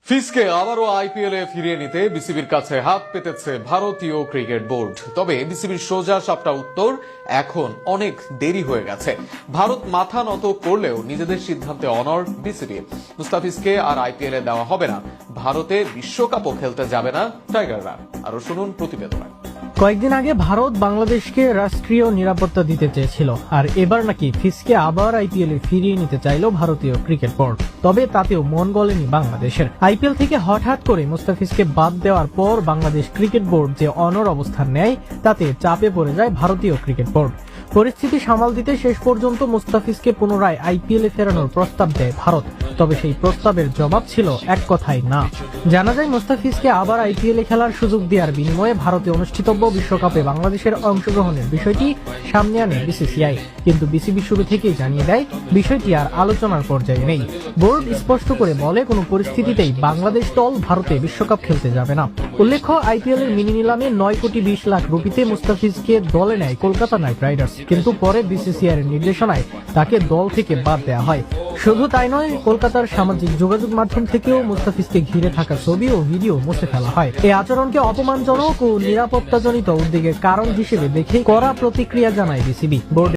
ফিসকে আবারও আইপিএলে ফিরিয়ে নিতে বিসিবির কাছে হাত পেতেছে ভারতীয় ক্রিকেট বোর্ড। তবে বিসিবির সোজা সাপটা উত্তর, এখন অনেক দেরি হয়ে গেছে। ভারত মাথা নত করলেও নিজেদের সিদ্ধান্তে অনড় বিসিবি। মুস্তাফিজকে আর আইপিএলে দেওয়া হবে না, ভারতে বিশ্বকাপও খেলতে যাবে না টাইগাররা। আরো শুনুন প্রতিবেদনে। কয়েকদিন আগে ভারত বাংলাদেশকে রাষ্ট্রীয় নিরাপত্তা দিতে চেয়েছিল, আর এবার নাকি ফিসকে আবার আইপিএলে ফিরিয়ে নিতে চাইল ভারতীয় ক্রিকেট বোর্ড। তবে তাতেও মন গলেনি বাংলাদেশের। আইপিএল থেকে হঠাৎ করে মুস্তাফিজকে বাদ দেওয়ার পর বাংলাদেশ ক্রিকেট বোর্ড যে অনড় অবস্থান নেয়, তাতে চাপে পড়ে যায় ভারতীয় ক্রিকেট বোর্ড। পরিস্থিতি সামাল দিতে শেষ পর্যন্ত মুস্তাফিজকে পুনরায় আইপিএলে ফেরানোর প্রস্তাব দেয় ভারত। তবে সেই প্রস্তাবের জবাব ছিল এক কথায় না। জানা যায়, মুস্তাফিজকে আবার আইপিএলে খেলার সুযোগ দেওয়ার বিনিময়ে ভারতে অনুষ্ঠিতব্য বিশ্বকাপে বাংলাদেশের অংশগ্রহণের বিষয়টি সামনে আনে বিসিসিআই। কিন্তু বিসিবি শুরু থেকেই জানিয়ে দেয়, বিষয়টি আর আলোচনার পর্যায়ে নেই। বোর্ড স্পষ্ট করে বলে, কোনো পরিস্থিতিতেই বাংলাদেশ দল ভারতে বিশ্বকাপ খেলতে যাবে না। উল্লেখ্য, আইপিএল এর মিনি নিলামে 9,20,00,000 রুপিতে মুস্তাফিজকে দলে নেয় কলকাতা নাইট রাইডার্স, কিন্তু পরে বিসিসিআই এর নির্দেশনায় তাকে দল থেকে বাদ দেওয়া হয়। শুধু তাই নয়, কলকাতার সামাজিক যোগাযোগ মাধ্যম থেকেও মুস্তাফিজকে ঘিরে থাকা ছবি ও ভিডিও মুছে ফেলা হয়। এই আচরণকে অপমানজনক ও নিরাপত্তাজনিত উদ্বেগের কারণ হিসেবে দেখে কড়া প্রতিক্রিয়া জানায় বিসিবি। বোর্ড